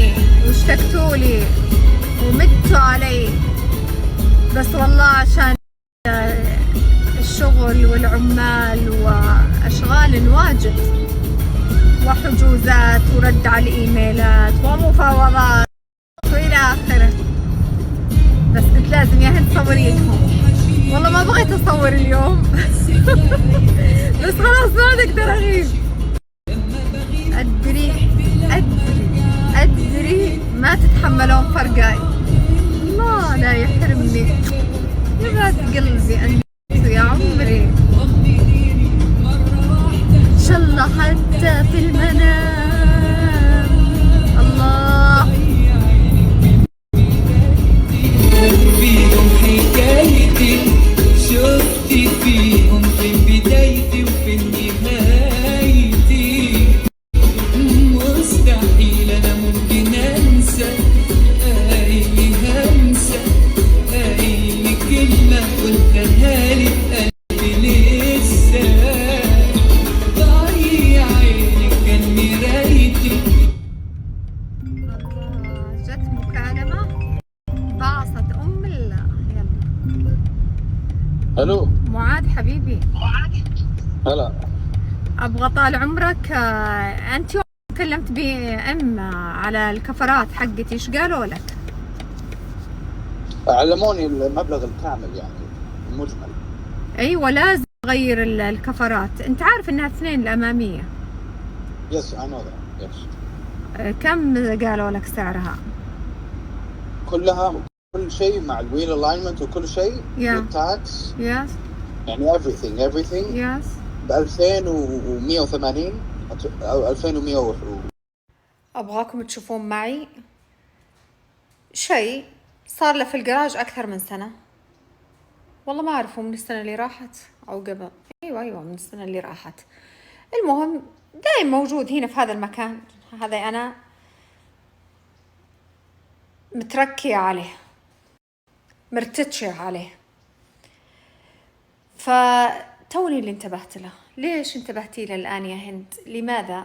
مني واشتكتوا لي ومتوا علي، بس والله عشان الشغل والعمال وأشغال واجد وحجوزات ورد على الإيميلات ومفاوضات وإلى آخره. بس قلت لازم يا هند صوري لهم. والله ما بغيت أصور اليوم بس خلاص ما أقدر أغيب. أدري ما تتحملون فرقاي. الله لا يحرمني يا بنات قلبي أنت يا عمري. إن شاء الله حتى في المنام. الله فيهم حكايتي، شفتي فيهم في بدايتي وفي نهايتي. مستحيل أنا ممكن أنسى أي همسة، أي كلمة قلتها لي بقلبي لسه. ضيع عينك كان مرايتي. الله جت مكالمة باصت أم الله. يلا الو معاذ حبيبي، هلا. أبغى طال عمرك. أنت يوم تكلمت بأم على الكفرات حقتي إيش قالوا لك؟ علموني المبلغ الكامل يعني المجمل. أيوة لازم تغير الكفرات. أنت عارف إنها 2 الأمامية. يس اي نو ذات يس. كم قالوا لك سعرها؟ كلها كل شيء مع الويل الاينمنت وكل شيء والتاكس يس يعني everything يس ب 2180 او 2100. أبغاكم تشوفون معي شيء صار له في الجراج أكثر من سنة. والله ما أعرفه من السنة اللي راحت أو قبل. أيوة من السنة اللي راحت. المهم دايم موجود هنا في هذا المكان. هذا أنا متركية عليه، مرتجعة عليه. فتوني اللي انتبهت له. ليش انتبهتي له الآن يا هند؟ لماذا؟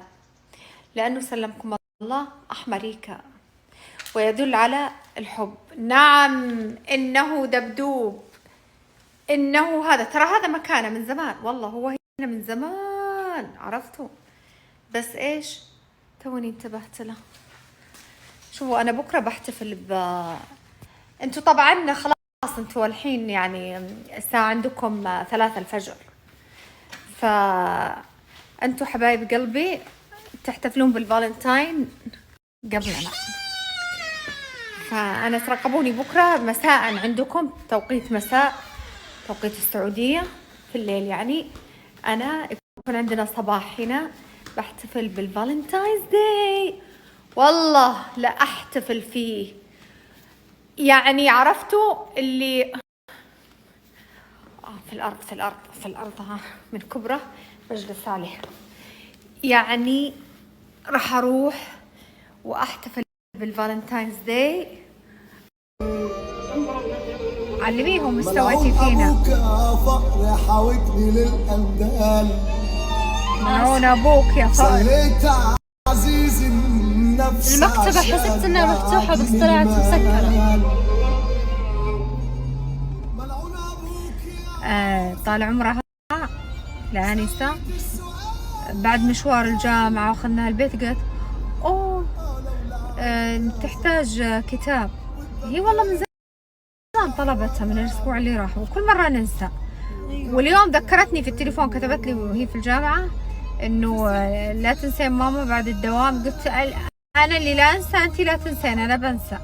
لأنه سلمكم الله أحمريكا ويدل على الحب. نعم إنه دبدوب، إنه هذا ترى هذا مكانه من زمان. والله هو هنا من زمان عرفته، بس إيش توني انتبهت له. شوفوا أنا بكرة بحتفل أنتوا طبعا خلاص أنتوا الحين يعني الساعة عندكم 3 الفجر، فأنتوا حبايب قلبي تحتفلون بالفالنتاين قبلنا. فأنا ترقبوني بكرة مساء عندكم توقيت مساء، توقيت السعودية في الليل يعني. أنا يكون عندنا صباح هنا بحتفل بالفالنتاينز داي. والله لا أحتفل فيه يعني عرفتوا اللي في الأرض من كبره بجلس عليه. يعني راح أروح وأحتفل بالفالنتاينز داي. علميهم مستويتي فينا. فقر حاوتني للأندال، ملعون أبوك يا فقر. سليت عزيزي النفس. المكتبة حسيت انها مفتوحة بس طلعت مسكرة. طال عمرها لأنيسة بعد مشوار الجامعة وخذناها البيت قالت أوه تحتاج كتاب. هي والله من زمان طلبتها من الأسبوع اللي راح وكل مرة ننسى. واليوم ذكرتني في التليفون، كتبت لي وهي في الجامعة إنه لا تنسين ماما بعد الدوام. قلت أنا اللي لا أنسى، أنتي لا تنسين. أنا بنسى.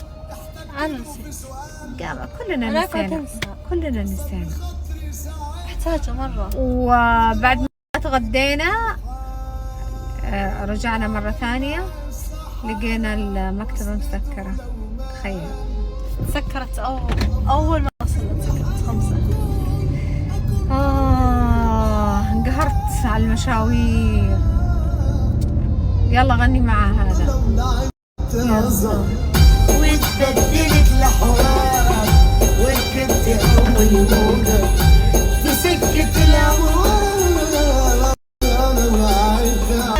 أنا نسيت. كلنا نسينا. كلنا نسينا. محتاجة مرة. وبعد ما تغدينا رجعنا مرة ثانية لقينا المكتبة مسكرة. تخيل. سكرت أول ما وصلت سكرت 5. انقهرت على المشاوير. يلا غني مع هذا. واتبدلت لحوارك وركبت أول موجة في سكة الأمور. أنا وعدتها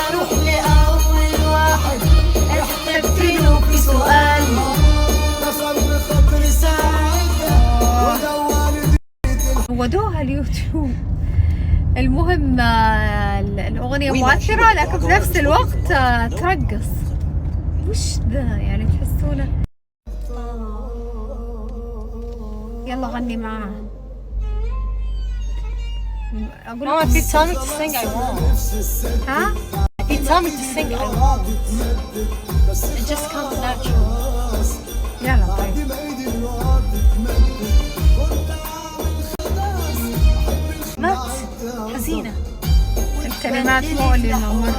أروح لأول واحد. عودوها اليوتيوب. المهم الأغنية مؤثرة لكن في نفس الوقت ترقص. وش ذا يعني تحسونه؟ يلا غني معاه. أقول Mom, if you tell me to sing, I won't. ها؟ If you tell me to sing, I won't. It just comes natural. يلا طيب. مات حزينة. الكلمات مؤلمة مرة،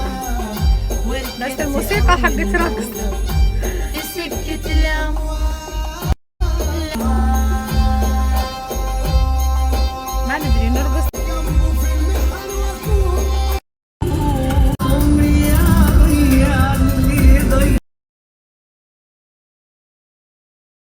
بس الموسيقى حقت رقص. في سكة الأموال